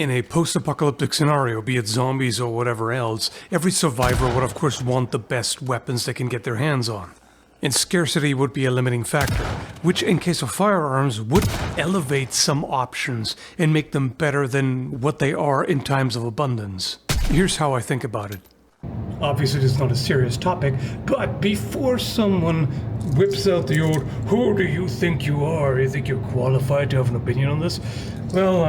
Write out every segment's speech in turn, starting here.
In a post-apocalyptic scenario, be it zombies or whatever else, every survivor would of course want the best weapons they can get their hands on. And scarcity would be a limiting factor, which in case of firearms would elevate some options and make them better than what they are in times of abundance. Here's how I think about it. Obviously this is not a serious topic, but before someone whips out the old, "Who do you think you are? You think you're qualified to have an opinion on this?" Well,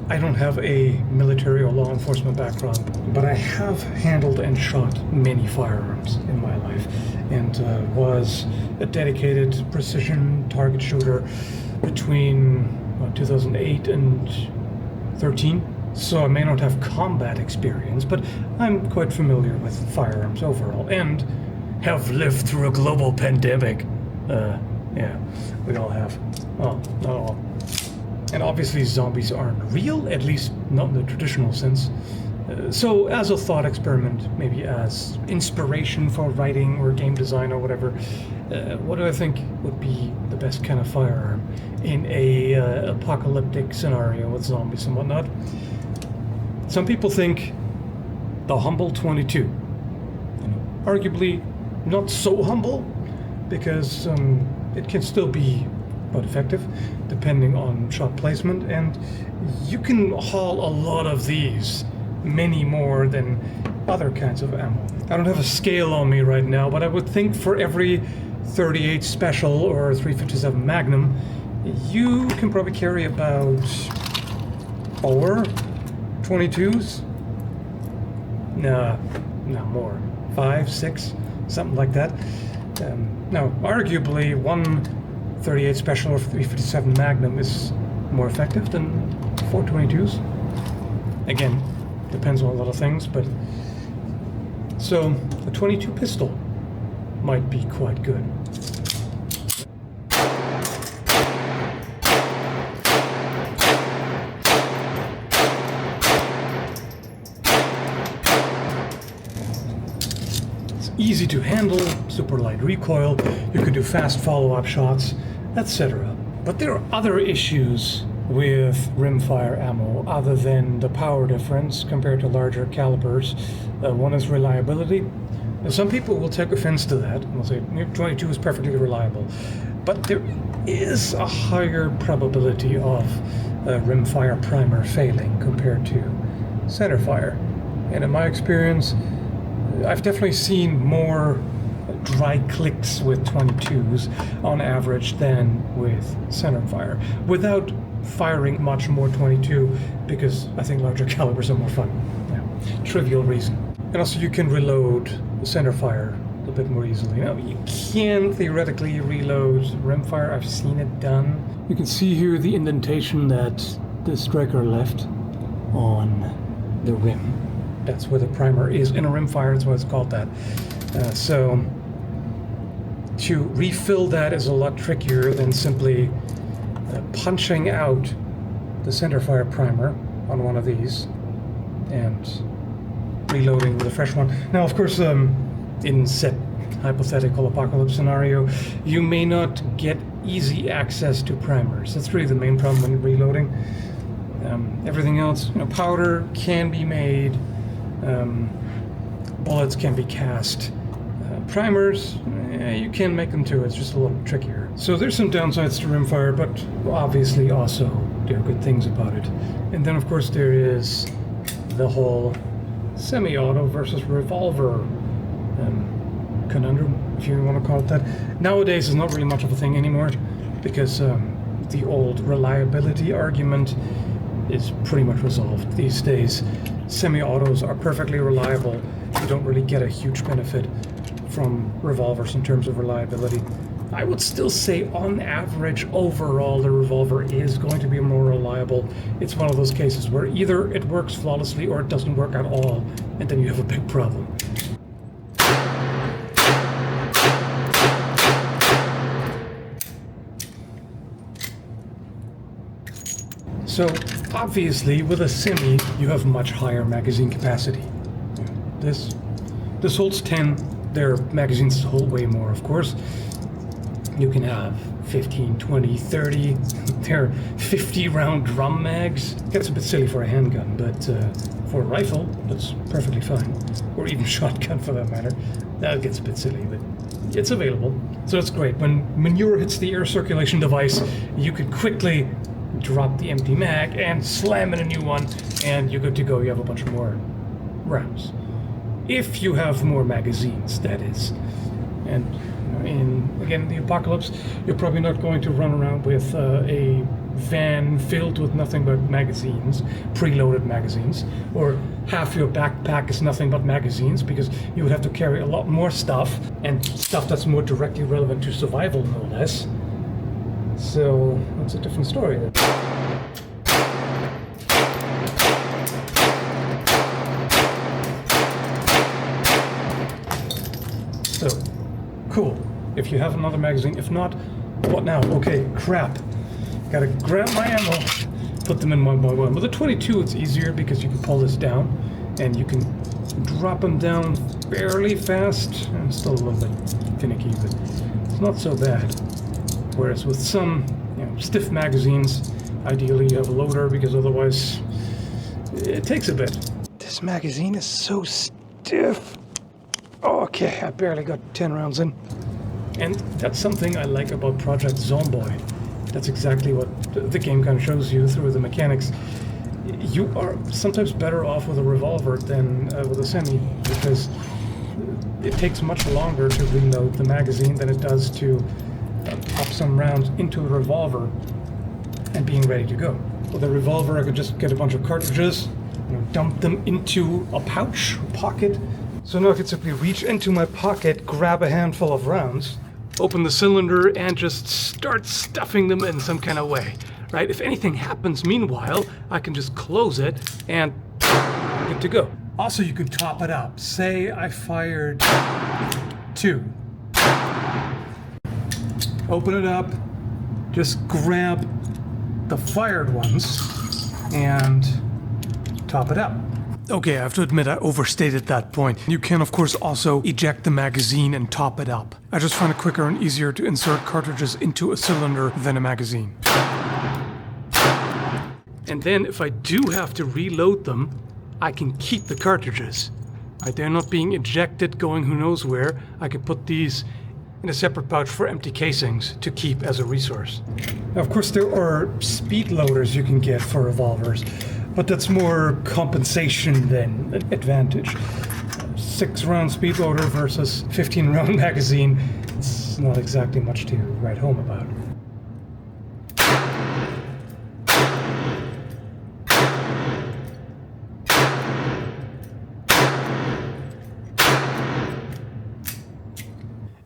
I don't have a military or law enforcement background, but I have handled and shot many firearms in my life, and was a dedicated precision target shooter between 2008 and 13. So I may not have combat experience, but I'm quite familiar with firearms overall, and have lived through a global pandemic. Yeah, we all have. Well, not all. And obviously zombies aren't real, at least not in the traditional sense. So as a thought experiment, maybe as inspiration for writing or game design or whatever, what do I think would be the best kind of firearm in a apocalyptic scenario with zombies and whatnot? Some people think the humble 22. Arguably not so humble, because it can still be quite effective, depending on shot placement, and you can haul a lot of these, many more than other kinds of ammo. I don't have a scale on me right now, but I would think for every 38 Special or 357 Magnum, you can probably carry about 4 22s? No, more. 5, 6, something like that. Now, arguably, one 38 Special or 357 Magnum is more effective than 422s. Again, depends on a lot of things, but... So, a 22 pistol might be quite good. Easy to handle, super light recoil, you can do fast follow-up shots, etc. But there are other issues with rimfire ammo other than the power difference compared to larger calibers. One is reliability. Now, some people will take offense to that and will say 22 is perfectly reliable. But there is a higher probability of a rimfire primer failing compared to centerfire. And in my experience, I've definitely seen more dry clicks with 22s on average than with centerfire, without firing much more 22, because I think larger calibers are more fun. Yeah. Trivial reason. And also you can reload centerfire a bit more easily. Now, you can theoretically reload rimfire. I've seen it done. You can see here the indentation that the striker left on the rim. That's where the primer is in a rimfire, that's why it's called that. So to refill that is a lot trickier than simply punching out the centerfire primer on one of these and reloading with a fresh one. Now, of course, in set hypothetical apocalypse scenario, you may not get easy access to primers. That's really the main problem when reloading. Everything else, powder can be made. Bullets can be cast. Primers, you can make them too, it's just a little trickier. So there's some downsides to rimfire, but obviously also there are good things about it. And then of course there is the whole semi-auto versus revolver conundrum, if you want to call it that. Nowadays it's not really much of a thing anymore, because the old reliability argument is pretty much resolved these days. Semi-autos are perfectly reliable. You don't really get a huge benefit from revolvers in terms of reliability. I would still say on average overall the revolver is going to be more reliable. It's one of those cases where either it works flawlessly or it doesn't work at all, and then you have a big problem. So obviously with a semi you have much higher magazine capacity. This holds 10. Their magazines hold way more, of course. You can have 15, 20, 30. They're 50-round drum mags. Gets a bit silly for a handgun, but for a rifle, that's perfectly fine. Or even shotgun for that matter. That gets a bit silly, but it's available. So it's great. When manure hits the air circulation device, you could quickly drop the empty mag and slam in a new one, and you're good to go. You have a bunch more rounds. If you have more magazines, that is. And in the apocalypse, you're probably not going to run around with a van filled with nothing but magazines, preloaded magazines, or half your backpack is nothing but magazines, because you would have to carry a lot more stuff, and stuff that's more directly relevant to survival, no less. So that's a different story then. So, cool. If you have another magazine, if not, what now? Okay, crap. Gotta grab my ammo, put them in one by one. With a 22, it's easier because you can pull this down, and you can drop them down fairly fast. And still a little bit finicky, but it's not so bad. Whereas with some stiff magazines, ideally you have a loader, because otherwise it takes a bit. This magazine is so stiff. Okay, I barely got 10 rounds in. And that's something I like about Project Zomboid. That's exactly what the game kind of shows you through the mechanics. You are sometimes better off with a revolver than with a semi, because it takes much longer to reload the magazine than it does to pop some rounds into the revolver and being ready to go. With a revolver, I could just get a bunch of cartridges, dump them into a pouch, a pocket. So now I could simply reach into my pocket, grab a handful of rounds, open the cylinder, and just start stuffing them in some kind of way, right? If anything happens meanwhile, I can just close it and good to go. Also, you could top it up. Say I fired 2. Open it up, just grab the fired ones and top it up. Okay, I have to admit I overstated that point. You can of course also eject the magazine and top it up. I just find it quicker and easier to insert cartridges into a cylinder than a magazine. And then if I do have to reload them, I can keep the cartridges. Right, they're not being ejected, going who knows where. I can put these in a separate pouch for empty casings to keep as a resource. Now, of course, there are speed loaders you can get for revolvers, but that's more compensation than advantage. 6-round speed loader versus 15-round magazine, it's not exactly much to write home about.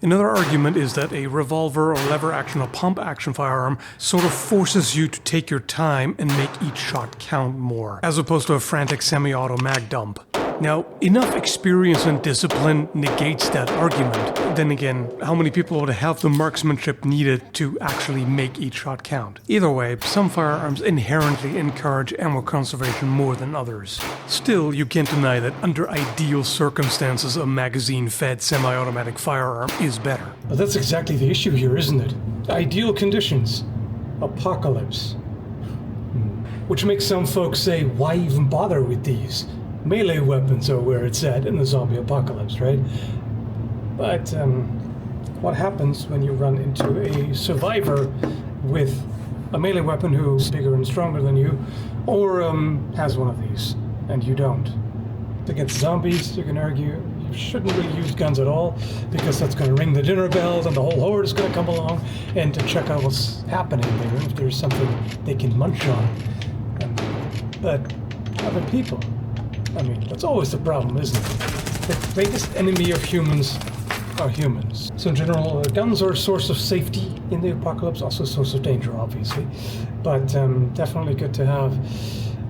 Another argument is that a revolver or lever action or pump action firearm sort of forces you to take your time and make each shot count more, as opposed to a frantic semi-auto mag dump. Now, enough experience and discipline negates that argument. Then again, how many people would have the marksmanship needed to actually make each shot count? Either way, some firearms inherently encourage ammo conservation more than others. Still, you can't deny that under ideal circumstances, a magazine-fed semi-automatic firearm is better. But that's exactly the issue here, isn't it? Ideal conditions. Apocalypse. Which makes some folks say, why even bother with these? Melee weapons are where it's at in the zombie apocalypse, right? But what happens when you run into a survivor with a melee weapon who's bigger and stronger than you, or has one of these, and you don't? Against zombies, you can argue you shouldn't really use guns at all, because that's going to ring the dinner bells and the whole horde is going to come along and to check out what's happening there, if there's something they can munch on. But other people, I mean, that's always the problem, isn't it? The greatest enemy of humans are humans. So in general, guns are a source of safety in the apocalypse, also a source of danger, obviously, but definitely good to have.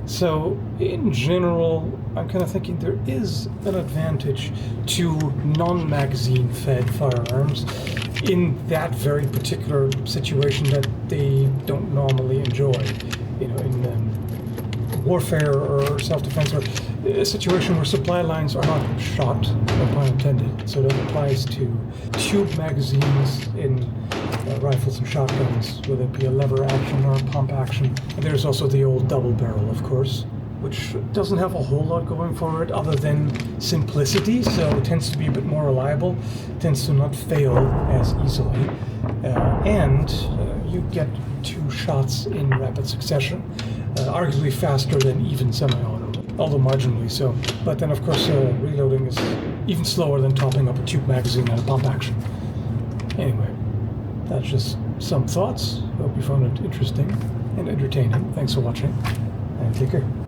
So in general, I'm kind of thinking there is an advantage to non-magazine fed firearms in that very particular situation that they don't normally enjoy. You know, in warfare or self-defense, or a situation where supply lines are not shot, no pun intended. So that applies to tube magazines in rifles and shotguns, whether it be a lever action or a pump action. And there's also the old double barrel, of course, which doesn't have a whole lot going for it other than simplicity, so it tends to be a bit more reliable, tends to not fail as easily, and you get 2 shots in rapid succession, arguably faster than even semi-auto, although marginally so. But then, of course, reloading is even slower than topping up a tube magazine and a pump action. Anyway, that's just some thoughts. Hope you found it interesting and entertaining. Thanks for watching, and take care.